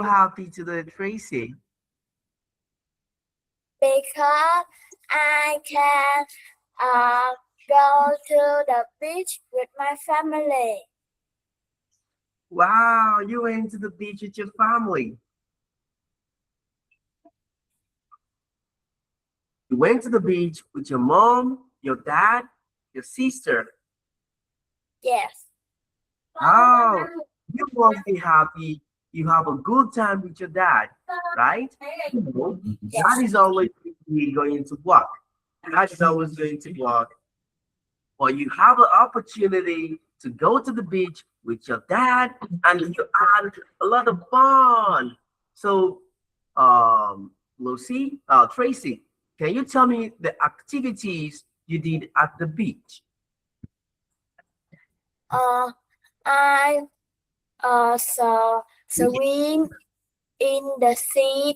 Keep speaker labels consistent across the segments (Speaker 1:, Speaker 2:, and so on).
Speaker 1: happy today, Tracy?
Speaker 2: Because I can uh, go to the beach with my family.
Speaker 1: Wow, you went to the beach with your family. You went to the beach with your mom, your dad, your sister.
Speaker 2: Yes.
Speaker 1: Oh, you must be happy. You have a good time with your dad, right? You know,
Speaker 2: Yes.
Speaker 1: dad is always going to work. Dad is always going to work. But you have an opportunity to go to the beach with your dad and you had a lot of fun. So, Lucy, Tracy, can you tell me the activities you did at the beach?
Speaker 2: Uh, I saw swim in the sea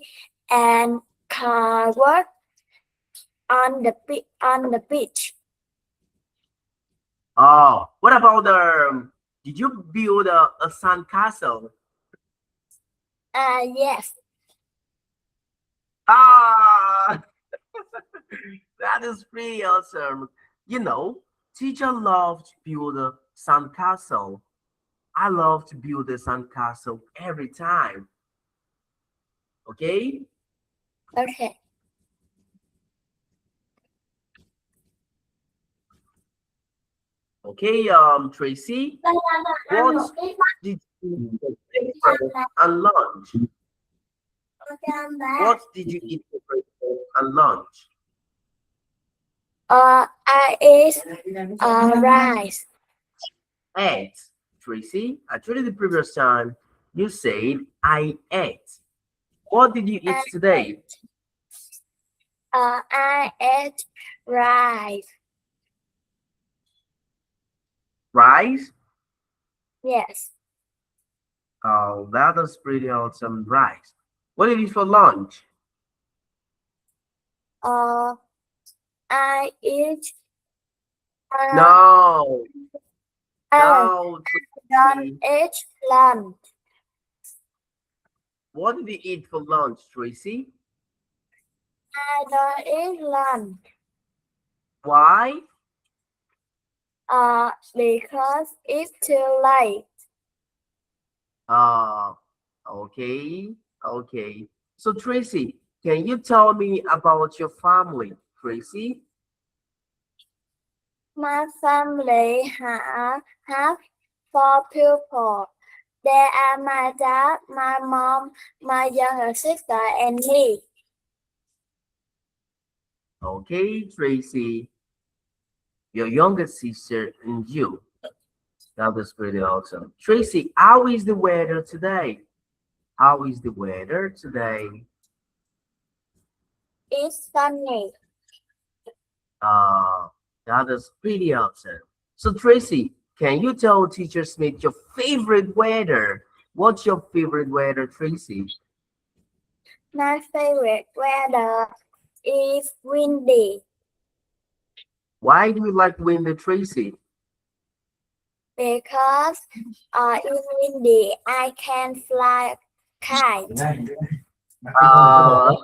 Speaker 2: and covered on the beach.
Speaker 1: Oh, what about did you build a sand castle?
Speaker 2: Yes.
Speaker 1: Ah, that is pretty awesome. You know, teacher loved to build a sand castle. I love to build a sandcastle every time. Okay?
Speaker 2: Okay.
Speaker 1: Okay, Tracy, what did you eat for breakfast and lunch? What did you eat for breakfast and lunch?
Speaker 2: I ate rice
Speaker 1: Ate. Tracy, actually the previous time you said I ate. What did you eat
Speaker 2: and
Speaker 1: today?
Speaker 2: I ate rice.
Speaker 1: Rice?
Speaker 2: Yes.
Speaker 1: Oh, that was pretty awesome. Rice. What did you eat for lunch?
Speaker 2: Uh, I eat uh,
Speaker 1: No,
Speaker 2: I
Speaker 1: no,
Speaker 2: don't
Speaker 1: Tracy.
Speaker 2: eat lunch.
Speaker 1: What did you eat for lunch, Tracy?
Speaker 2: I don't eat lunch.
Speaker 1: Why?
Speaker 2: Because it's too late.
Speaker 1: Uh, okay, okay. So, Tracy, can you tell me about your family, Tracy?
Speaker 2: My family have four people. They are my dad, my mom, my younger sister, and me.
Speaker 1: Okay, Tracy, your younger sister and you. That was pretty awesome. Tracy, how is the weather today? How is the weather today?
Speaker 2: It's funny.
Speaker 1: Uh, that is pretty awesome. So, Tracy, can you tell Teacher Smith your favorite weather? What's your favorite weather, Tracy?
Speaker 2: My favorite weather is windy
Speaker 1: Why do you like winter, Tracy?
Speaker 2: because in windy I can fly kite.
Speaker 1: Uh,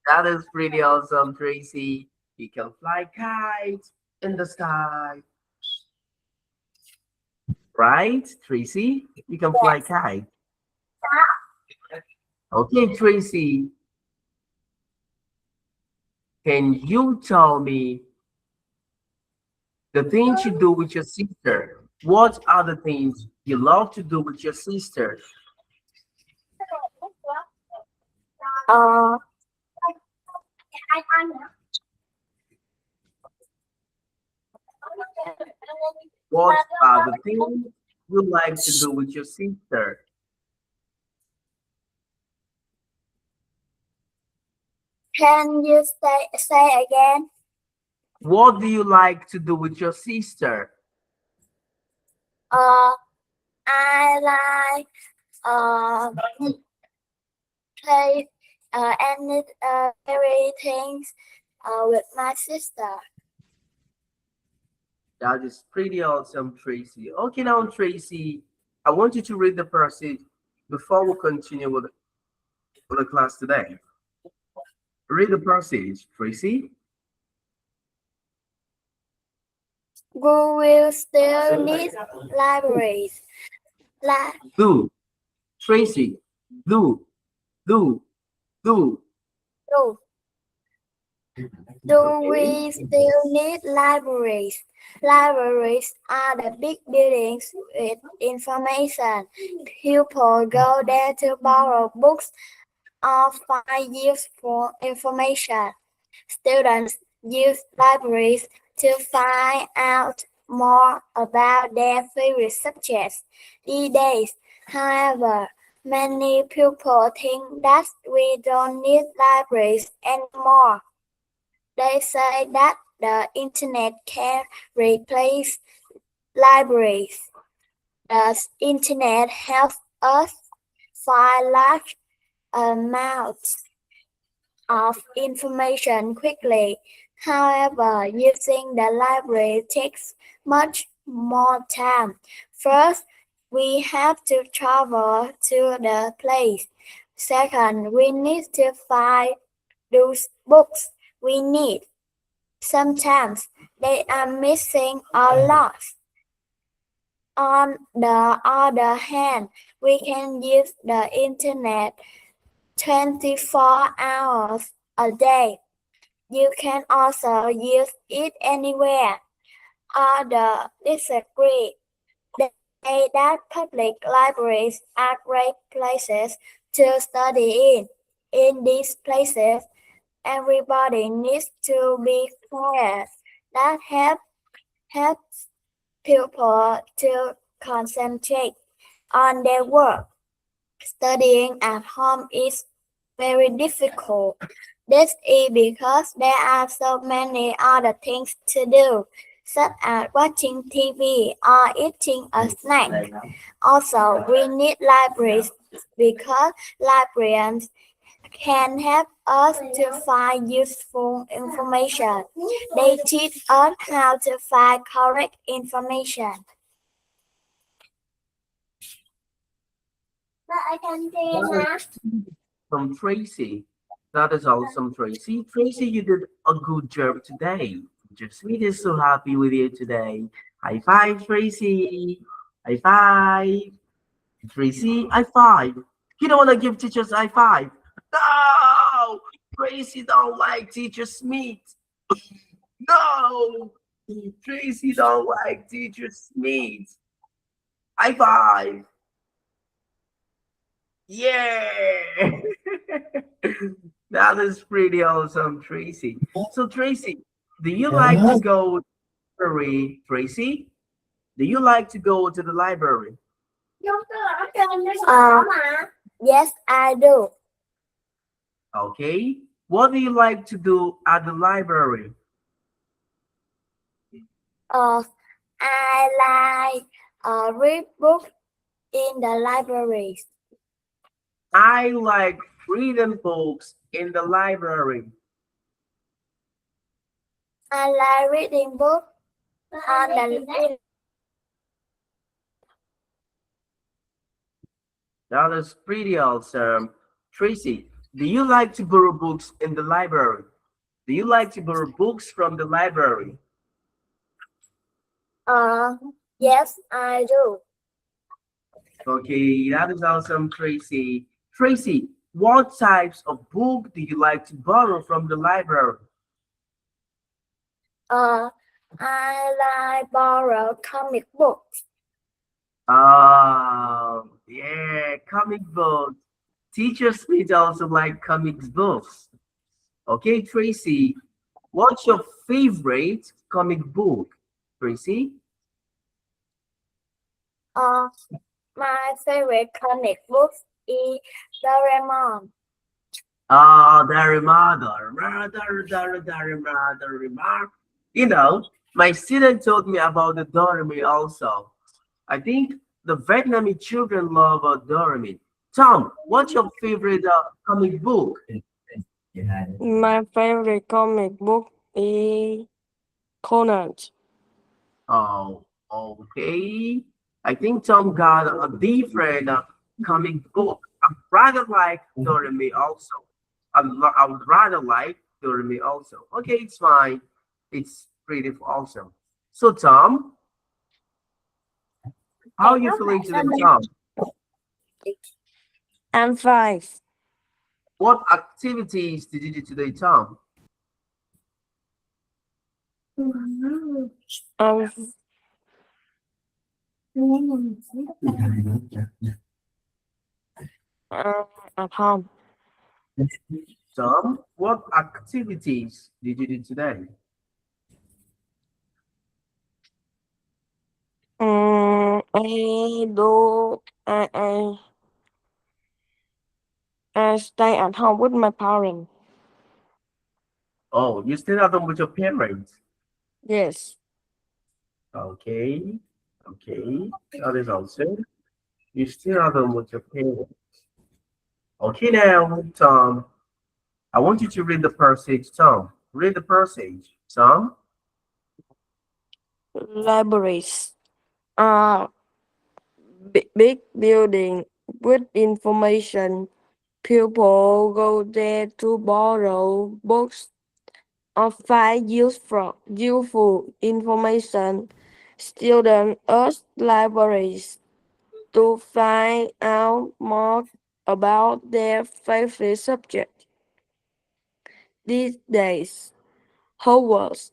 Speaker 1: that is pretty awesome, Tracy. You can fly kites in the sky, right, Tracy? You can fly
Speaker 2: Yes.
Speaker 1: kite. Okay, Tracy, can you tell me the things you do with your sister? What are the things you love to do with your sister?
Speaker 2: Uh,
Speaker 1: What are the things you like to do with your sister?
Speaker 2: can you say again?
Speaker 1: What do you like to do with your sister?
Speaker 2: Uh, I like uh play any very things with my sister.
Speaker 1: That is pretty awesome, Tracy. Okay, now, Tracy, I want you to read the passage. before we continue with the class today, read the passage, Tracy.
Speaker 2: We will still need libraries.
Speaker 1: Do, Tracy, do, do, do.
Speaker 2: Do, do we still need libraries? Libraries are the big buildings with information. People go there to borrow books or find useful information. Students use libraries to find out more about their favorite subjects these days. However, many people think that we don't need libraries anymore. They say that the internet can replace libraries. The internet helps us find large amounts of information quickly. However, using the library takes much more time. First, we have to travel to the place. Second, we need to find those books we need. Sometimes they are missing or lost. On the other hand, we can use the internet 24 hours a day. You can also use it anywhere. Others disagree. They say that public libraries are great places to study in. In these places, everybody needs to be quiet. That helps people to concentrate on their work. Studying at home is very difficult. This is because there are so many other things to do, such as watching TV or eating a snack. Also, we need libraries because librarians can help us to find useful information. They teach us how to find correct information.
Speaker 1: From Tracy. That is awesome, Tracy. Tracy, you did a good job today. Just me is so happy with you today. High five, Tracy. High five. Tracy, high five. You don't want to give teachers high five. No! Tracy don't like teacher Smith. No! Tracy don't like teacher Smith. High five. Yeah! That is pretty awesome, Tracy. So, Tracy, do you like to go to the library, Tracy? Do you like to go to the library?
Speaker 2: Uh, yes, I do.
Speaker 1: Okay. What do you like to do at the library?
Speaker 2: Uh, I like read books in the libraries.
Speaker 1: I like reading books in the library.
Speaker 2: I like reading books on the
Speaker 1: That is pretty awesome. Tracy, do you like to borrow books in the library? Do you like to borrow books from the library?
Speaker 2: uh yes, I do.
Speaker 1: Okay, that is awesome, Tracy. Tracy, what types of book do you like to borrow from the library?
Speaker 2: Uh, I like borrow comic books.
Speaker 1: Yeah, comic books. Teachers may also like comic books. Okay, Tracy, what's your favorite comic book, Tracy?
Speaker 2: Uh, my favorite comic books is Doraemon.
Speaker 1: Darima. You know, my student told me about the Doremi also. I think the Vietnamese children love Doremi. Tom, what's your favorite comic book?
Speaker 3: My favorite comic book is Conan.
Speaker 1: Oh, okay. I think Tom got a different comic book. I rather like Doremi also. I would rather like Doremi also. Okay, it's fine. It's pretty awesome. So Tom, how are
Speaker 2: Em
Speaker 1: you
Speaker 2: có
Speaker 1: feeling
Speaker 2: bạn
Speaker 1: today,
Speaker 2: tên đi.
Speaker 1: Tom?
Speaker 3: I'm five.
Speaker 1: What activities did you do today, Tom?
Speaker 3: I'm at home.
Speaker 1: Tom, what activities did you do today?
Speaker 3: I do. I stay at home with my parents.
Speaker 1: Oh, you stayed at home with your parents.
Speaker 3: Yes.
Speaker 1: Okay, okay, that is also. You stayed at home with your parents. Okay, now, Tom, I want you to read the passage, Tom. Read the passage, Tom.
Speaker 3: Libraries are big building with information. People go there to borrow books or find useful information. Students use libraries to find out more about their favorite subject. These days, Hogwarts.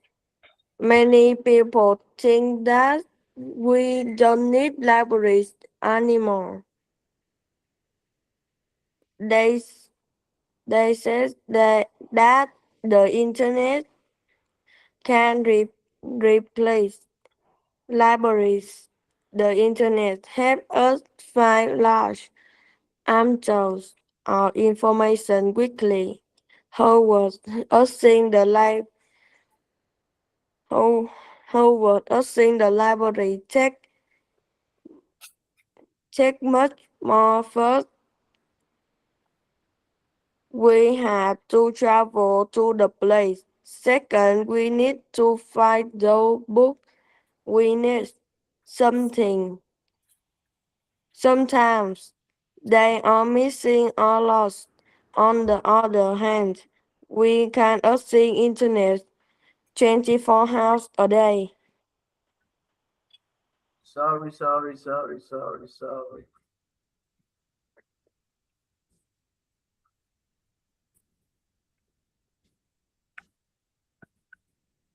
Speaker 3: Many people think that we don't need libraries anymore. They, they say that the internet can replace libraries. The internet helps us find large amounts of information quickly. However, using the li- how, however, using the library take much more first. We have to travel to the place. Second, we need to find the book we need. Something. Sometimes they are missing or lost. On the other hand, we can access internet 24 hours a day.
Speaker 1: Sorry.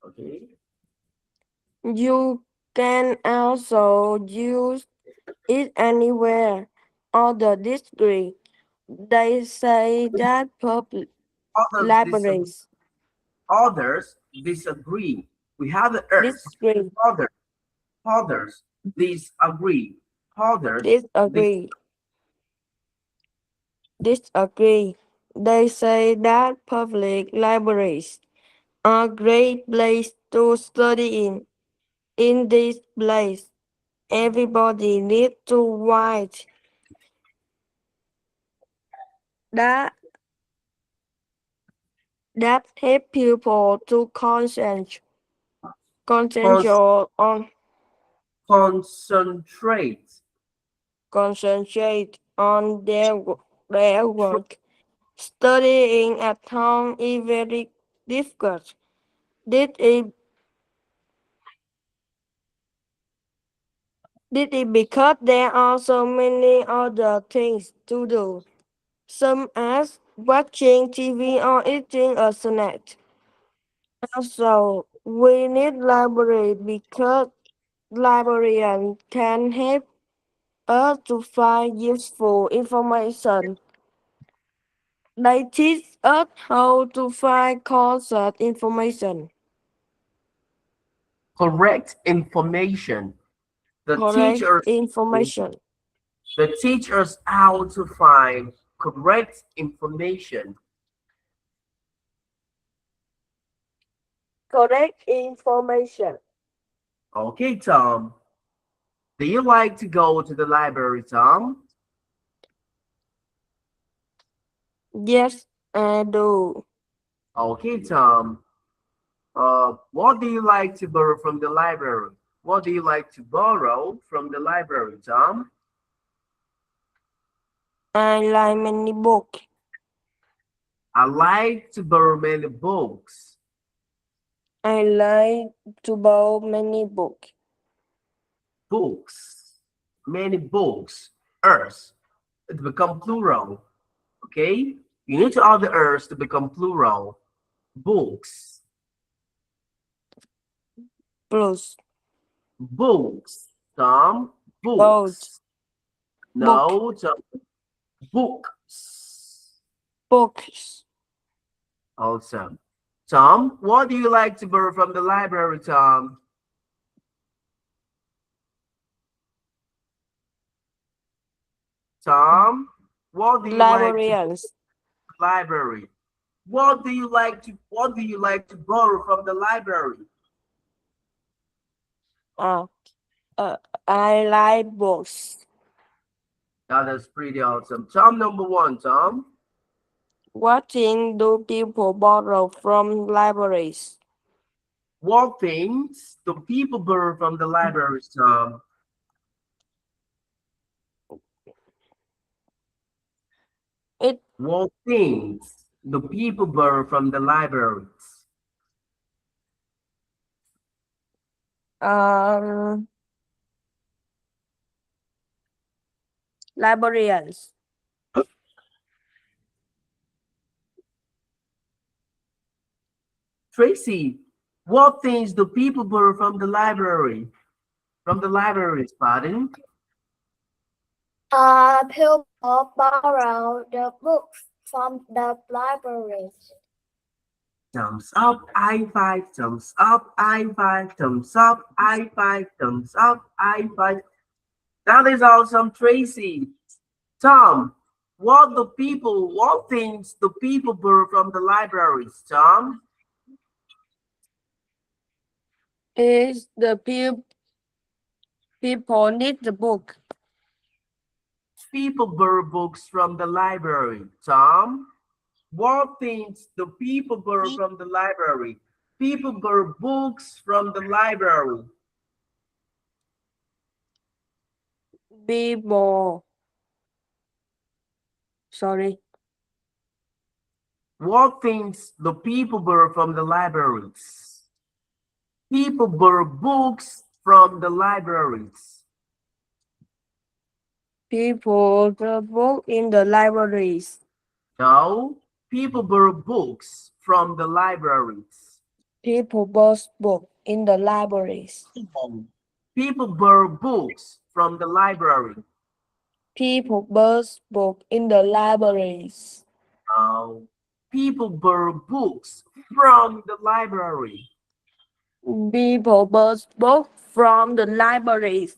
Speaker 1: Okay.
Speaker 3: You can also use it anywhere on the district. They say that public
Speaker 1: Others disagree.
Speaker 3: libraries
Speaker 1: Others disagree. We have the earth.
Speaker 3: disagree.
Speaker 1: Others, others disagree. Others dis.
Speaker 3: Disagree. Disagree. They say that public libraries are a great place to study in. In this place, everybody needs to write that help people to
Speaker 1: Cons-
Speaker 3: concentrate on
Speaker 1: concentrate.
Speaker 3: concentrate on their work. Studying at home is very difficult. This is This is because there are so many other things to do, some as watching TV or eating a snack. Also, we need library because librarians can help us to find useful information. They teach us how to find correct information.
Speaker 1: Correct information. The
Speaker 3: Correct
Speaker 1: teachers
Speaker 3: information.
Speaker 1: the teachers how to find correct information.
Speaker 3: Correct information.
Speaker 1: Okay, Tom. Do you like to go to the library, Tom?
Speaker 3: Yes, I do.
Speaker 1: Okay, Tom. What do you like to borrow from the library? What do you like to borrow from the library, Tom?
Speaker 3: I like many books.
Speaker 1: I like to borrow many books.
Speaker 3: I like to borrow many books.
Speaker 1: Books. Many books. Earth. It become plural. Okay? You need to add the earth to become plural. Books.
Speaker 3: Plus
Speaker 1: Books. Tom.
Speaker 3: boat
Speaker 1: Books.
Speaker 3: book
Speaker 1: No, Tom. Books.
Speaker 3: books.
Speaker 1: Also. Tom, what do you like to borrow from the library, Tom? Tom, what do you like to
Speaker 3: Librarians.
Speaker 1: library? What do you like to borrow from the library?
Speaker 3: Uh, uh, I like books.
Speaker 1: That's pretty awesome. Tom number one, Tom.
Speaker 3: What thing do people borrow from libraries?
Speaker 1: What things do people borrow from the libraries, Tom?
Speaker 3: It
Speaker 1: What things do people borrow from the libraries?
Speaker 3: um librarians.
Speaker 1: Tracy, what things do people borrow from the library? From the libraries, pardon?
Speaker 2: People borrow the books from the library.
Speaker 1: Thumbs up, I five, thumbs up, I five, thumbs up, I five, thumbs up, I five. That is awesome, Tracy. Tom, what things do people borrow from the libraries, Tom?
Speaker 3: Is the people need the book.
Speaker 1: People borrow books from the library, Tom. What things do people borrow from the library? People borrow books from the library.
Speaker 3: People. Sorry.
Speaker 1: What things do people borrow from the libraries? People borrow books from the libraries.
Speaker 3: People the book in the libraries.
Speaker 1: No, people borrow books from the libraries.
Speaker 3: People bought book in the libraries.
Speaker 1: People borrow books from the library.
Speaker 3: People bought book in the libraries.
Speaker 1: No, people borrow books from the library.
Speaker 3: People bought book from the libraries.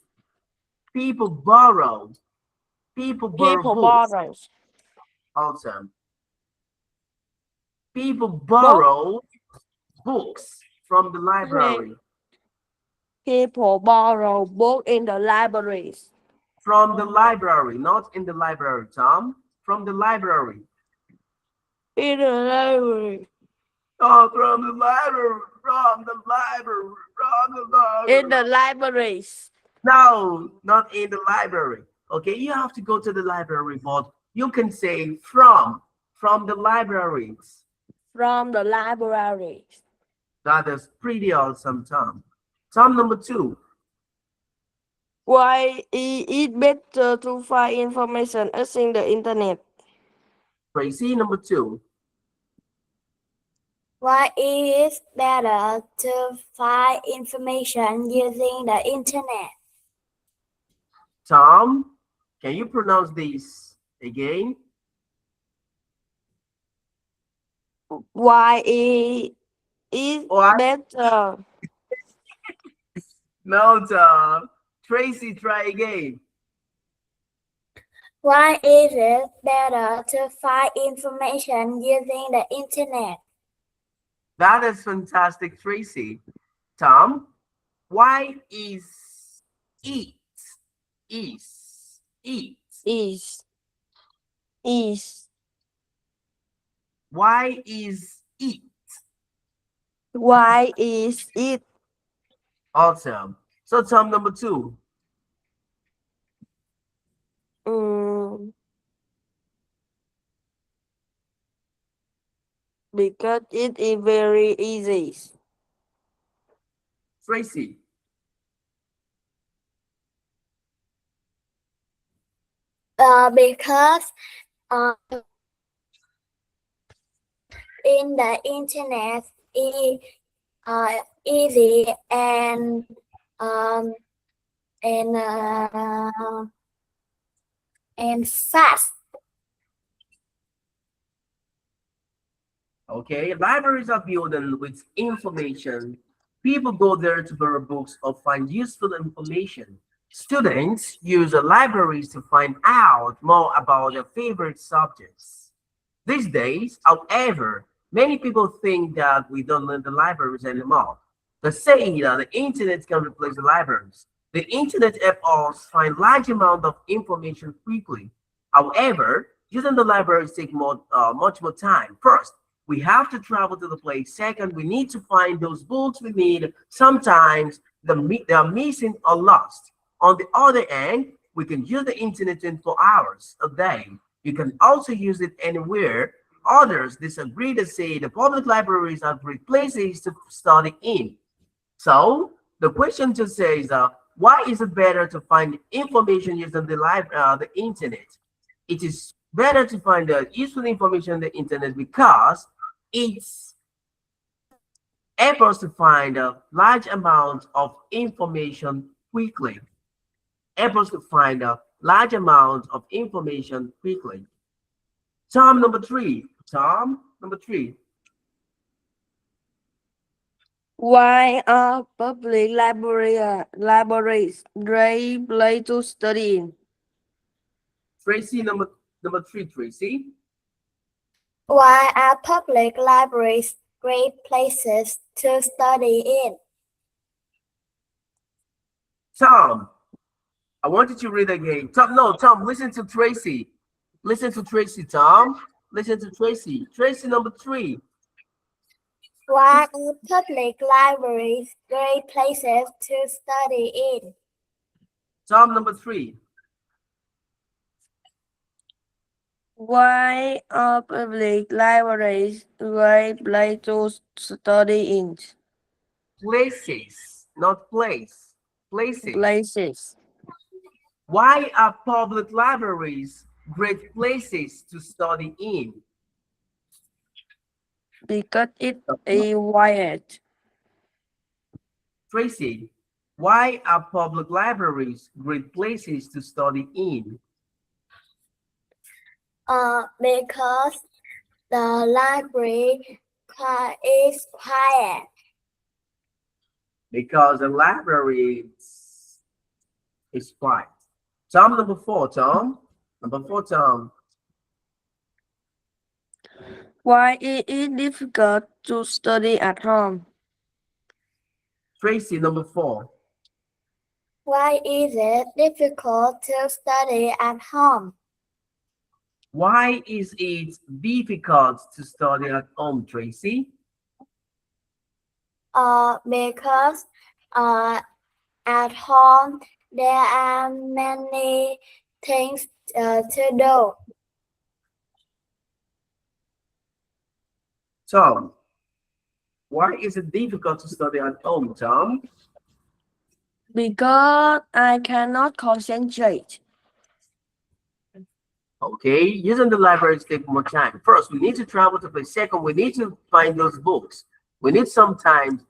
Speaker 1: People borrow. People borrow
Speaker 3: People
Speaker 1: books.
Speaker 3: borrow
Speaker 1: Also, people
Speaker 3: book.
Speaker 1: borrow books from the library.
Speaker 3: People borrow book in the libraries.
Speaker 1: From the library, not in the library, Tom. From the library.
Speaker 3: In the library.
Speaker 1: Oh, from the library, from the library, from the
Speaker 3: In
Speaker 1: library.
Speaker 3: the libraries.
Speaker 1: No, not in the library. Okay, you have to go to the library, but you can say from the libraries.
Speaker 3: From the libraries.
Speaker 1: That is pretty awesome, Tom. Tom number two.
Speaker 3: Why is it better to find information using the internet?
Speaker 1: Tracy number two.
Speaker 2: Why it is better to find information using the internet?
Speaker 1: Tom, can you pronounce this again?
Speaker 3: Why it is
Speaker 1: What?
Speaker 3: better?
Speaker 1: No, Tom. Tracy, try again.
Speaker 2: Why is it better to find information using the internet?
Speaker 1: That is fantastic, Tracy. Tom, why it is it?
Speaker 3: Is
Speaker 1: Why is it?
Speaker 3: why is it
Speaker 1: Awesome. So Tom number two.
Speaker 3: um, Because it is very easy.
Speaker 1: Tracy,
Speaker 2: Because in the internet is easy um, and uh, and fast.
Speaker 1: okay, libraries are built with information. People go there to borrow books or find useful information. Students use the libraries to find out more about their favorite subjects. These days, however, many people think that we don't need the libraries anymore. They say that the internet can replace the libraries. The internet helps us find large amount of information quickly. However, using the libraries take much more time. First, we have to travel to the place. Second, we need to find those books we need. Sometimes they are missing or lost. On the other hand, we can use the internet 24 hours a day. You can also use it anywhere. Others disagree to say the public libraries are great places to study in. So the question just says, why is it better to find information using the internet? It is better to find useful information on the internet because it's able us to find a large amount of information quickly. Able to find a large amount of information quickly. Tom number three. Tom number three.
Speaker 3: Why are public libraries great place to study in?
Speaker 1: Tracy number three. Tracy.
Speaker 2: Why are public libraries great places to study in?
Speaker 1: Tom, I want you to read again. Tom, no, Tom, listen to Tracy. Listen to Tracy, Tom. Listen to Tracy. Tracy number three.
Speaker 2: Why are public libraries great places to study in?
Speaker 1: Tom number three.
Speaker 3: Why are public libraries great place to study in?
Speaker 1: Places, not place. Places.
Speaker 3: Places.
Speaker 1: Why are public libraries great places to study in?
Speaker 3: Because it is wide.
Speaker 1: Tracy, why are public libraries great places to study in?
Speaker 2: Because the library is quiet.
Speaker 1: Because the library is quiet. Tom number four, Tom. Number four, Tom.
Speaker 3: Why it is difficult to study at home?
Speaker 1: Tracy number four.
Speaker 2: Why is it difficult to study at home?
Speaker 1: Why is it difficult to study at home, Tracy?
Speaker 2: Because at home there are many things to do.
Speaker 1: Tom, why is it difficult to study at home, Tom?
Speaker 3: Because I cannot concentrate.
Speaker 1: Okay, using the libraries take more time. First, we need to travel to place. Second, we need to find those books. We need sometimes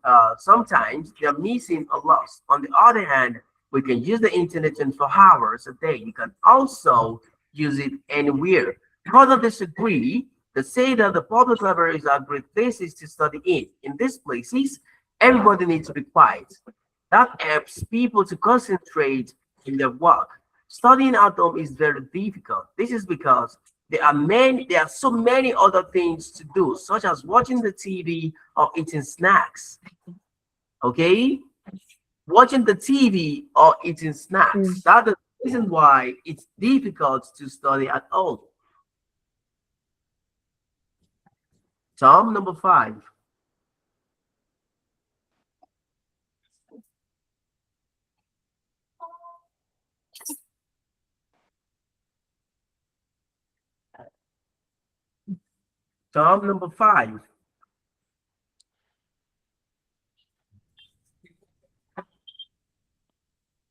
Speaker 1: they're missing or lost. On the other hand, we can use the internet 24 hours a day. You can also use it anywhere. Others disagree. They say that the public libraries are great places to study in. In these places, everybody needs to be quiet. That helps people to concentrate in their work. Studying at home is very difficult. This is because there are so many other things to do, such as watching the TV or eating snacks. Okay? Watching the TV or eating snacks. That's the reason why it's difficult to study at home. Tom number five. Tom, number 5.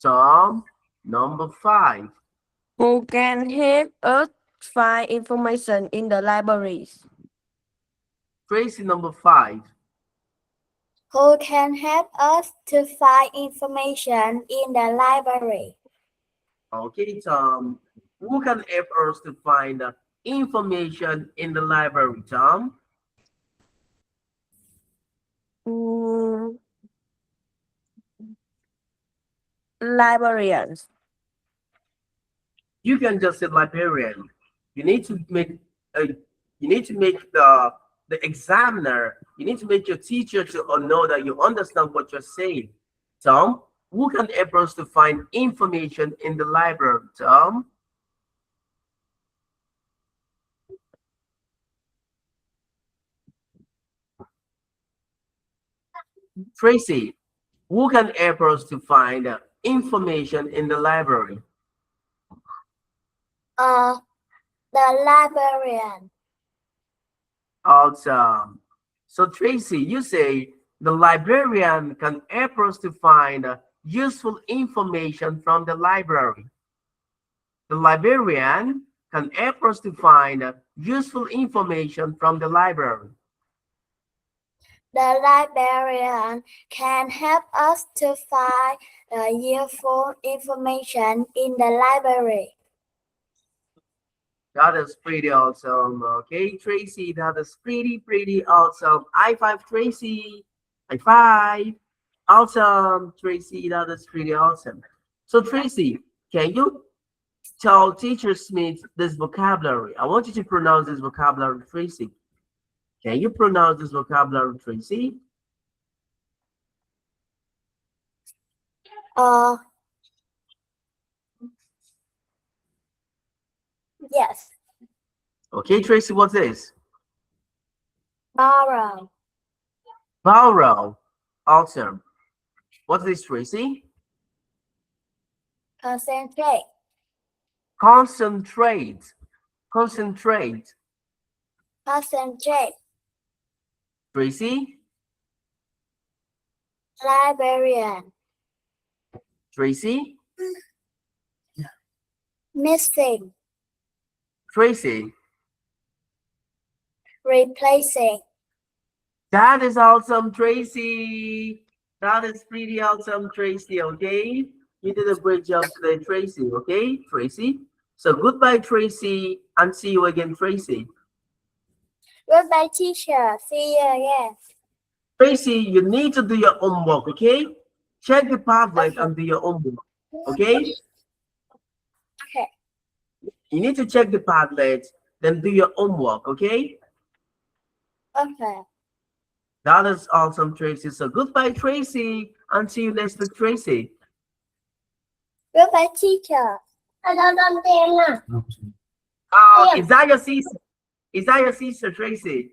Speaker 1: Tom, number 5.
Speaker 3: Who can help us find information in the libraries?
Speaker 1: Tracy, number 5.
Speaker 2: Who can help us to find information in the library?
Speaker 1: Okay, Tom. Who can help us to find information in the library, Tom?
Speaker 3: Mm, librarians.
Speaker 1: You can just say librarian. You need to make the examiner. You need to make your teacher to know that you understand what you're saying. Tom, who can help us to find information in the library, Tom? Tracy, who can help us to find information in the library?
Speaker 2: The librarian.
Speaker 1: Awesome. So Tracy, you say the librarian can help us to find useful information from the library. The librarian can help us to find useful information from the library.
Speaker 2: The librarian can help us to find useful information in the library.
Speaker 1: That is pretty awesome. Okay, Tracy, that is pretty awesome. High five, Tracy. High five. Awesome, Tracy. That is pretty awesome. So, Tracy, can you tell Teacher Smith this vocabulary? I want you to pronounce this vocabulary, Tracy. Can you pronounce this vocabulary, Tracy?
Speaker 2: Yes.
Speaker 1: Okay, Tracy, what's this?
Speaker 2: Borrow.
Speaker 1: Borrow. Awesome. What's this, Tracy?
Speaker 2: Concentrate.
Speaker 1: Concentrate. Concentrate.
Speaker 2: Concentrate.
Speaker 1: Tracy?
Speaker 2: Librarian.
Speaker 1: Tracy?
Speaker 2: Missing.
Speaker 1: Tracy?
Speaker 2: Replacing.
Speaker 1: That is awesome, Tracy. That is pretty awesome, Tracy, okay? You did a great job today, Tracy, okay, Tracy? So goodbye, Tracy, and see you again, Tracy.
Speaker 2: Goodbye, teacher. See you again.
Speaker 1: Tracy, you need to do your homework, okay? Check the Padlet and do your homework, okay?
Speaker 2: Okay.
Speaker 1: You need to check the Padlet, then do your homework, okay?
Speaker 2: Okay.
Speaker 1: That is awesome, Tracy. So goodbye, Tracy, and see you next week, Tracy.
Speaker 2: Goodbye, teacher.
Speaker 1: Is that your sister? Is that your sister, Tracy?